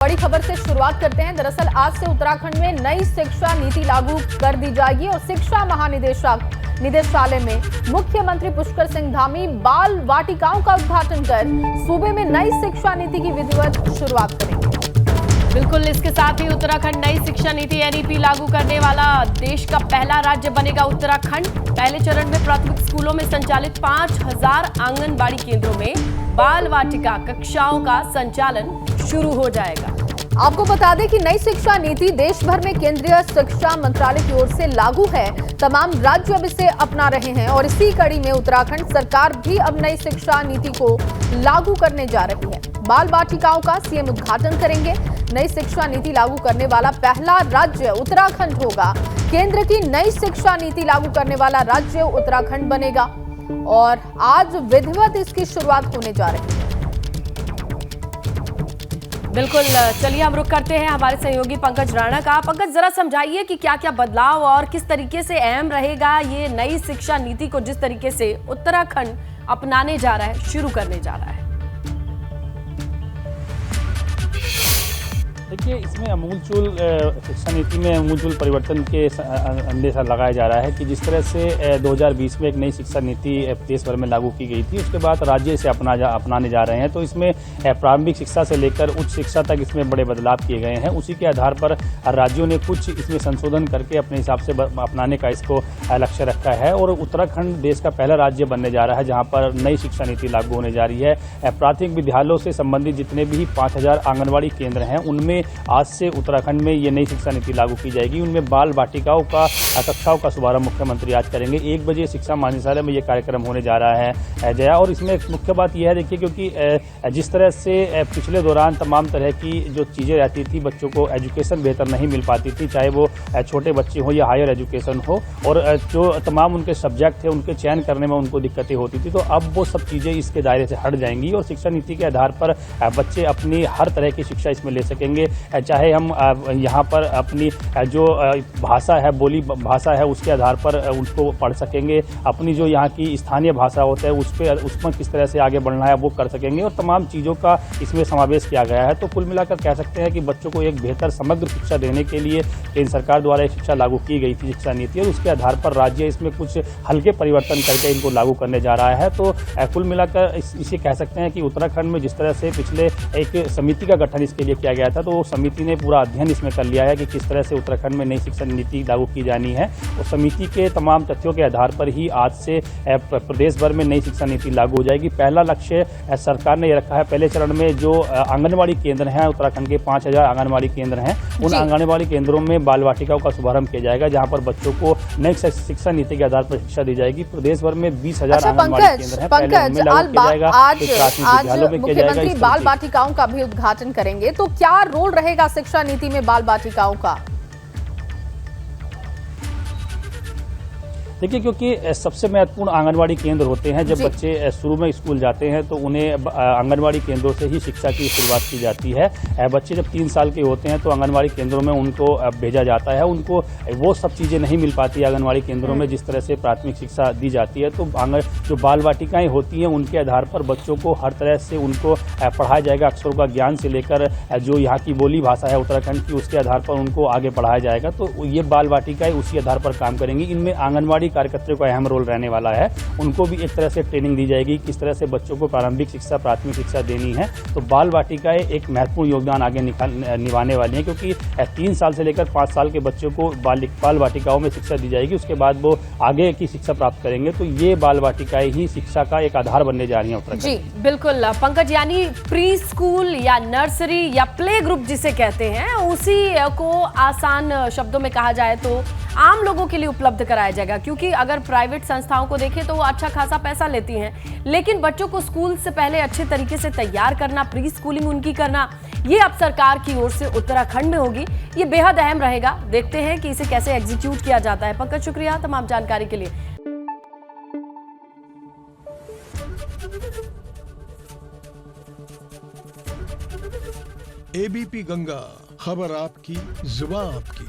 बड़ी खबर से शुरुआत करते हैं। दरअसल आज से उत्तराखंड में नई शिक्षा नीति लागू कर दी जाएगी और शिक्षा निदेशालय में मुख्यमंत्री पुष्कर सिंह धामी बाल वाटिकाओं का उद्घाटन कर सूबे में नई शिक्षा नीति की विधिवत शुरुआत करेंगे। बिल्कुल, इसके साथ ही उत्तराखंड नई शिक्षा नीति एनईपी लागू करने वाला देश का पहला राज्य बनेगा। उत्तराखंड पहले चरण में प्राथमिक स्कूलों में संचालित 5000 आंगनबाड़ी केंद्रों में बाल वाटिका कक्षाओं का संचालन शुरू हो जाएगा। आपको बता दें कि नई शिक्षा नीति देश भर में केंद्रीय शिक्षा मंत्रालय की ओर से लागू है। तमाम राज्य अब इसे अपना रहे हैं और इसी कड़ी में उत्तराखंड सरकार भी अब नई शिक्षा नीति को लागू करने जा रही है। बाल वाटिकाओं का सीएम उद्घाटन करेंगे। नई शिक्षा नीति लागू करने वाला पहला राज्य उत्तराखंड होगा। केंद्र की नई शिक्षा नीति लागू करने वाला राज्य उत्तराखंड बनेगा और आज विधिवत इसकी शुरुआत होने जा रही है। बिल्कुल, चलिए हम रुक करते हैं हमारे सहयोगी पंकज राणा का। पंकज, जरा समझाइए कि क्या क्या बदलाव और किस तरीके से अहम रहेगा ये नई शिक्षा नीति को जिस तरीके से उत्तराखंड अपनाने जा रहा है, शुरू करने जा रहा है। देखिए, इसमें अमूलचूल शिक्षा नीति में अमूलचूल परिवर्तन के अंदेशा लगाया जा रहा है कि जिस तरह से 2020 में एक नई शिक्षा नीति देश भर में लागू की गई थी, उसके बाद राज्य इसे अपनाने जा रहे हैं। तो इसमें प्रारंभिक शिक्षा से लेकर उच्च शिक्षा तक इसमें बड़े बदलाव किए गए हैं। उसी के आधार पर राज्यों ने कुछ इसमें संशोधन करके अपने हिसाब से अपनाने का इसको लक्ष्य रखा है और उत्तराखंड देश का पहला राज्य बनने जा रहा है जहाँ पर नई शिक्षा नीति लागू होने जा रही है। प्राथमिक विद्यालयों से संबंधित जितने भी 5000 आंगनबाड़ी केंद्र हैं, उनमें आज से उत्तराखंड में ये नई शिक्षा नीति लागू की जाएगी। उनमें बाल वाटिकाओं का कक्षाओं का शुभारंभ मुख्यमंत्री आज करेंगे। 1 बजे शिक्षा महानिदेशालय में ये कार्यक्रम होने जा रहा है जया। और इसमें मुख्य बात यह है, देखिए, क्योंकि जिस तरह से पिछले दौरान तमाम तरह की जो चीज़ें रहती थी, बच्चों को एजुकेशन बेहतर नहीं मिल पाती थी, चाहे वो छोटे बच्चे हो या हायर एजुकेशन हो, और जो तमाम उनके सब्जेक्ट थे उनके चयन करने में उनको दिक्कतें होती थी। तो अब वो सब चीज़ें इसके दायरे से हट जाएंगी और शिक्षा नीति के आधार पर बच्चे अपनी हर तरह की शिक्षा इसमें ले सकेंगे। चाहे हम यहाँ पर अपनी जो भाषा है, बोली भाषा है, उसके आधार पर उसको पढ़ सकेंगे। अपनी जो यहाँ की स्थानीय भाषा होता है उसमें किस तरह से आगे बढ़ना है वो कर सकेंगे और तमाम चीज़ों का इसमें समावेश किया गया है। तो कुल मिलाकर कह सकते हैं कि बच्चों को एक बेहतर समग्र शिक्षा देने के लिए केंद्र सरकार द्वारा एक शिक्षा लागू की गई थी, शिक्षा नीति, और उसके आधार पर राज्य इसमें कुछ हल्के परिवर्तन करके इनको लागू करने जा रहा है। तो कुल मिलाकर इसे कह सकते हैं कि उत्तराखंड में जिस तरह से पिछले एक समिति का गठन इसके लिए किया गया था, तो समिति ने पूरा अध्ययन इसमें कर लिया है कि किस तरह से उत्तराखंड में नई शिक्षा नीति लागू की जानी है। और समिति के तमाम तथ्यों के आधार पर ही आज से प्रदेश भर में नई शिक्षा नीति लागू हो जाएगी। पहला लक्ष्य सरकार ने ये रखा है, पहले चरण में जो आंगनबाड़ी केंद्र हैं, उत्तराखंड के 5000 आंगनबाड़ी केंद्र हैं, उन आंगनबाड़ी केंद्रों में बाल वाटिकाओं का शुभारंभ किया जाएगा, जहां पर बच्चों को नई शिक्षा नीति के आधार पर शिक्षा दी जाएगी। प्रदेश भर में 20,000 आंगनबाड़ी केंद्र हैं, पहले उनमें लागू किया जाएगा। आज मुख्यमंत्री बाल वाटिकाओं का भी उद्घाटन करेंगे, तो क्या रोल रहेगा शिक्षा नीति में बाल वाटिकाओं का? देखिए, क्योंकि सबसे महत्वपूर्ण आंगनबाड़ी केंद्र होते हैं। जब बच्चे शुरू में स्कूल जाते हैं तो उन्हें आंगनबाड़ी केंद्रों से ही शिक्षा की शुरुआत की जाती है। बच्चे जब 3 साल के होते हैं तो आंगनबाड़ी केंद्रों में उनको भेजा जाता है। उनको वो सब चीज़ें नहीं मिल पाती आंगनबाड़ी केंद्रों में जिस तरह से प्राथमिक शिक्षा दी जाती है। तो जो बाल वाटिकाएँ होती हैं उनके आधार पर बच्चों को हर तरह से उनको पढ़ाया जाएगा। अक्षरों का ज्ञान से लेकर जो यहाँ की बोली भाषा है उत्तराखंड की, उसके आधार पर उनको आगे पढ़ाया जाएगा। तो ये बाल वाटिकाएँ उसी आधार पर काम करेंगी। इनमें आंगनबाड़ी कार्यकर्ताओं का अहम रोल रहने वाला है। उनको भी एक तरह से ट्रेनिंग दी जाएगी किस तरह से बच्चों को प्रारंभिक शिक्षा, प्राथमिक शिक्षा देनी है। तो बाल वाटिकाएं एक महत्वपूर्ण योगदान आगे निभाने वाली हैं, क्योंकि 3 साल से लेकर 5 साल के बच्चों को बाल वाटिकाओं में शिक्षा दी जाएगी। उसके बाद वो आगे की शिक्षा प्राप्त करेंगे। तो ये बाल वाटिकाएं ही शिक्षा का एक आधार बनने जा रही हैं उत्तराखंड। जी बिल्कुल पंकज, यानी प्री स्कूल या नर्सरी या प्ले ग्रुप जिसे कहते हैं, उसी को आसान शब्दों में कहा जाए तो आम लोगों के लिए उपलब्ध कराया जाएगा। क्योंकि अगर प्राइवेट संस्थाओं को देखें तो वो अच्छा खासा पैसा लेती हैं, लेकिन बच्चों को स्कूल से पहले अच्छे तरीके से तैयार करना, प्री स्कूलिंग उनकी करना, ये अब सरकार की ओर से उत्तराखंड में होगी। ये बेहद अहम रहेगा। देखते हैं कि इसे कैसे एग्जीक्यूट किया जाता है। पंकज, शुक्रिया तमाम जानकारी के लिए। एबीपी गंगा, खबर आपकी, जुबान आपकी।